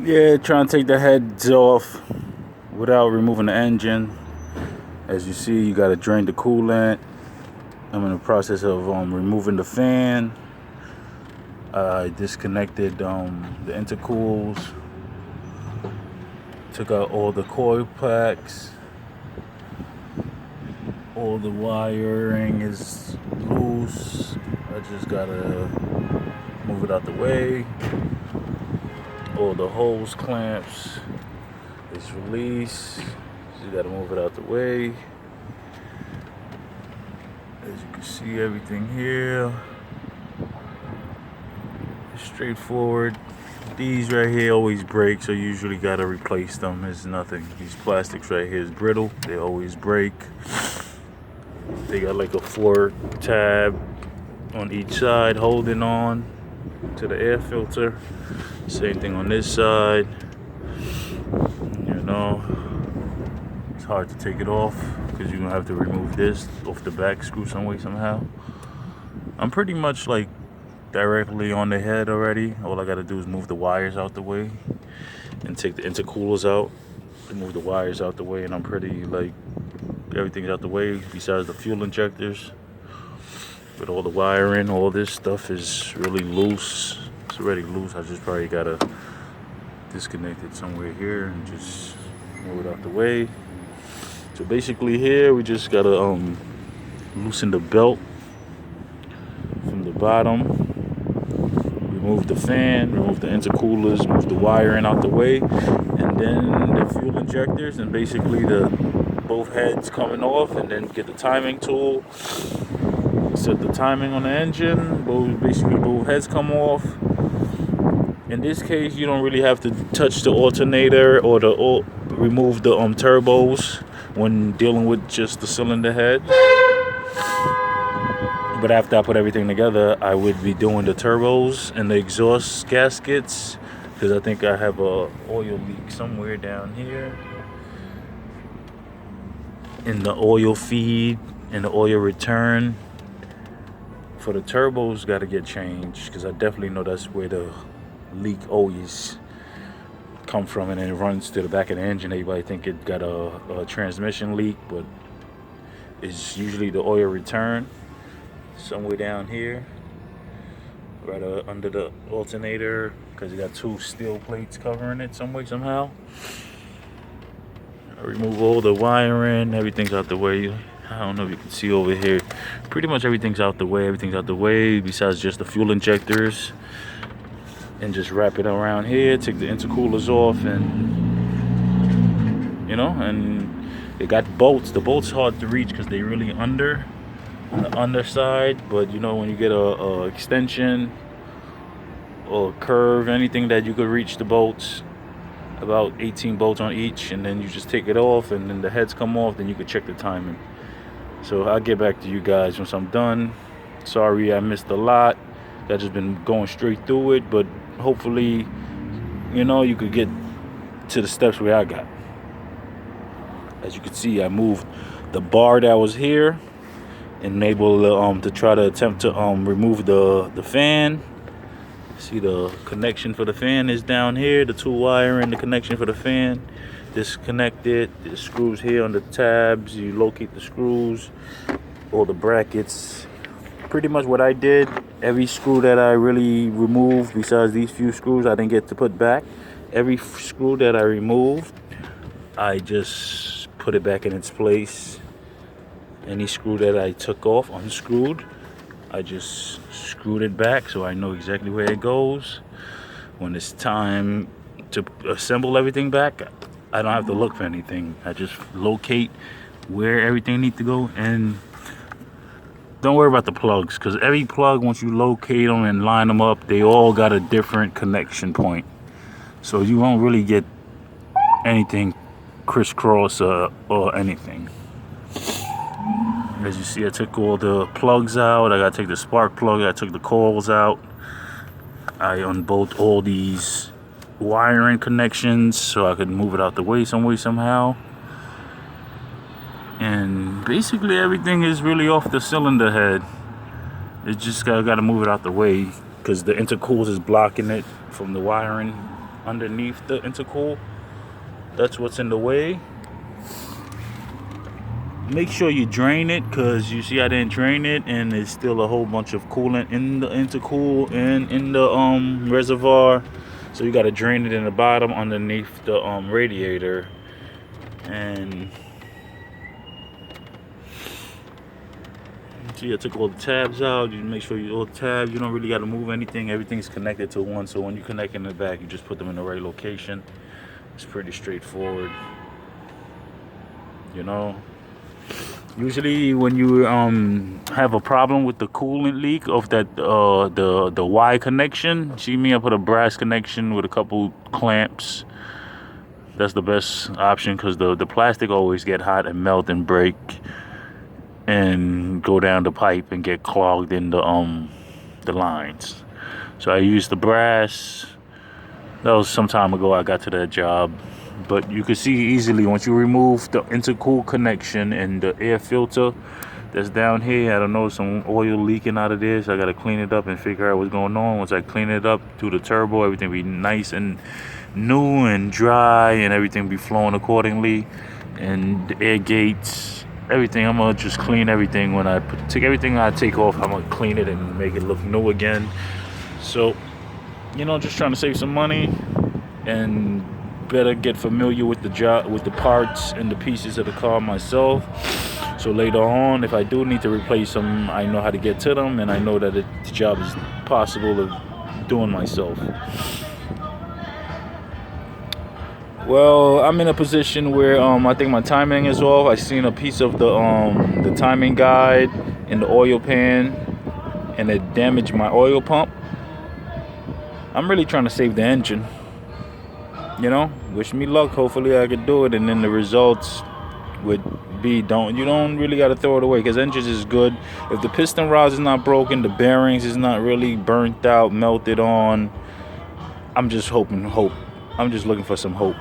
Yeah, trying to take the heads off without removing the engine. As you see, you got to drain the coolant. I'm in the process of removing the fan. I disconnected the intercools. Took out all the coil packs. All the wiring is loose. I just gotta move it out the way. All the hose clamps is released. Just gotta move it out the way. As you can see, everything here is straightforward. These right here always break, so you usually gotta replace them. It's nothing. These plastics right here is brittle. They always break. They got like a 4 tab on each side holding on to the air filter. Same thing on this side. You know, it's hard to take it off because you're gonna have to remove this off the back screw some way somehow. I'm pretty much like directly on the head already. All I gotta do is move the wires out the way and take the intercoolers out, move the wires out the way, and I'm pretty like everything's out the way besides the fuel injectors. But all the wiring, all this stuff is really loose. It's already loose. I just probably gotta disconnect it somewhere here and just move it out the way. So basically here we just gotta loosen the belt from the bottom, remove the fan, remove the intercoolers, move the wiring out the way, and then the fuel injectors and basically the both heads coming off, and then get the timing tool, set the timing on the engine. Both heads come off. In this case, you don't really have to touch the alternator or remove the turbos when dealing with just the cylinder head. But after I put everything together, I would be doing the turbos and the exhaust gaskets, because I think I have a oil leak somewhere down here in the oil feed and the oil return. For the turbos, got to get changed, because I definitely know that's where the leak always come from, and then it runs to the back of the engine. Everybody think it got a transmission leak, but it's usually the oil return somewhere down here, right under the alternator, because you got 2 steel plates covering it some way somehow. I remove all the wiring, everything's out the way. I don't know if you can see over here. Pretty much everything's out the way. Everything's out the way besides just the fuel injectors. And just wrap it around here. Take the intercoolers off, and and it got bolts. The bolts hard to reach because they really on the underside. But when you get a extension or curve, anything that you could reach the bolts, about 18 bolts on each, and then you just take it off, and then the heads come off, then you could check the timing. So I'll get back to you guys once I'm done. Sorry I missed a lot. I just been going straight through it, but hopefully you could get to the steps where I got. As you can see, I moved the bar that was here and able to try to attempt to remove the fan. See, the connection for the fan is down here. The 2 wire and the connection for the fan disconnected. The screws here on the tabs. You locate the screws, all the brackets. Pretty much what I did. Every screw that I really removed, besides these few screws I didn't get to put back, every screw that I removed, I just put it back in its place. Any screw that I took off, unscrewed, I just screwed it back, so I know exactly where it goes. When it's time to assemble everything back, I don't have to look for anything. I just locate where everything needs to go, and don't worry about the plugs, because every plug, once you locate them and line them up, they all got a different connection point. So you won't really get anything crisscross or anything. As you see, I took all the plugs out. I gotta take the spark plug. I took the coils out. I unbolt all these wiring connections so I could move it out the way some way somehow. And basically everything is really off the cylinder head. It just gotta move it out the way because the intercoolers is blocking it from the wiring. underneath the intercool. That's what's in the way. Make sure you drain it, because you see I didn't drain it and there's still a whole bunch of coolant in the intercool and in the reservoir. So you got to drain it in the bottom underneath the radiator. And see, I took all the tabs out. You make sure all the tabs, you don't really got to move anything. Everything's connected to one, so when you connect in the back, you just put them in the right location. It's pretty straightforward, you know. Usually when you have a problem with the coolant leak of that the Y connection, see me, I put a brass connection with a couple clamps. That's the best option, because the plastic always get hot and melt and break and go down the pipe and get clogged in the lines. So I used the brass. That was some time ago I got to that job. But you can see easily, once you remove the intercool connection and the air filter that's down here, I don't know, some oil leaking out of this. So I got to clean it up and figure out what's going on. Once I clean it up through the turbo, everything be nice and new and dry, and everything be flowing accordingly. And the air gates, everything, I'm going to just clean everything. When I take everything I take off, I'm going to clean it and make it look new again. So, you know, just trying to save some money and better get familiar with the job, with the parts and the pieces of the car myself. So later on, if I do need to replace them, I know how to get to them, and I know that the job is possible of doing myself. Well, I'm in a position where I think my timing is off. I seen a piece of the timing guide in the oil pan, and it damaged my oil pump. I'm really trying to save the engine. You know, wish me luck. Hopefully I could do it, and then the results would be, you don't really got to throw it away, because engines is good. If the piston rods is not broken, the bearings is not really burnt out, melted on, I'm just I'm just looking for some hope.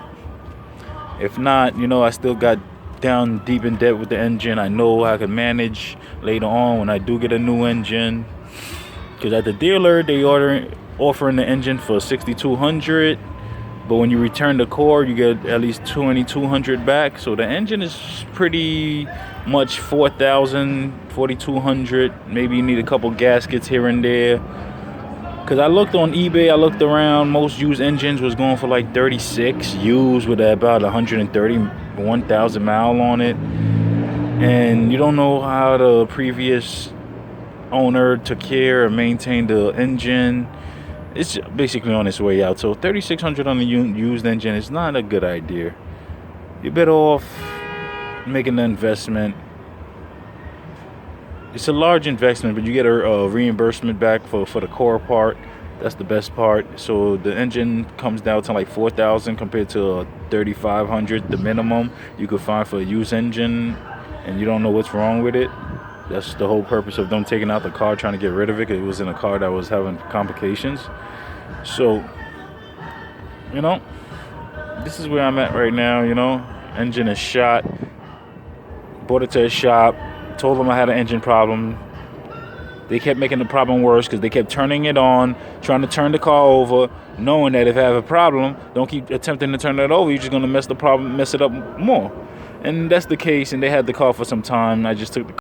If not, you know, I still got down deep in debt with the engine. I know I can manage later on when I do get a new engine, because at the dealer they offering the engine for $6,200. But when you return the core, you get at least $2,200 back. So the engine is pretty much $4,000, $4,200. Maybe you need a couple gaskets here and there. Because I looked on eBay, I looked around. Most used engines was going for like 36 used with about 131,000 miles on it. And you don't know how the previous owner took care and maintained the engine. It's basically on its way out. So $3,600 on the used engine is not a good idea. You're better off making the investment. It's a large investment, but you get a reimbursement back for the core part. That's the best part. So the engine comes down to like $4,000 compared to $3,500, the minimum you could find for a used engine, and you don't know what's wrong with it. That's the whole purpose of them taking out the car, trying to get rid of it, because it was in a car that was having complications. So, you know, this is where I'm at right now, you know. Engine is shot. Brought it to a shop. Told them I had an engine problem. They kept making the problem worse, because they kept turning it on, trying to turn the car over, knowing that if I have a problem, don't keep attempting to turn it over. You're just going to mess it up more. And that's the case, and they had the car for some time. I just took the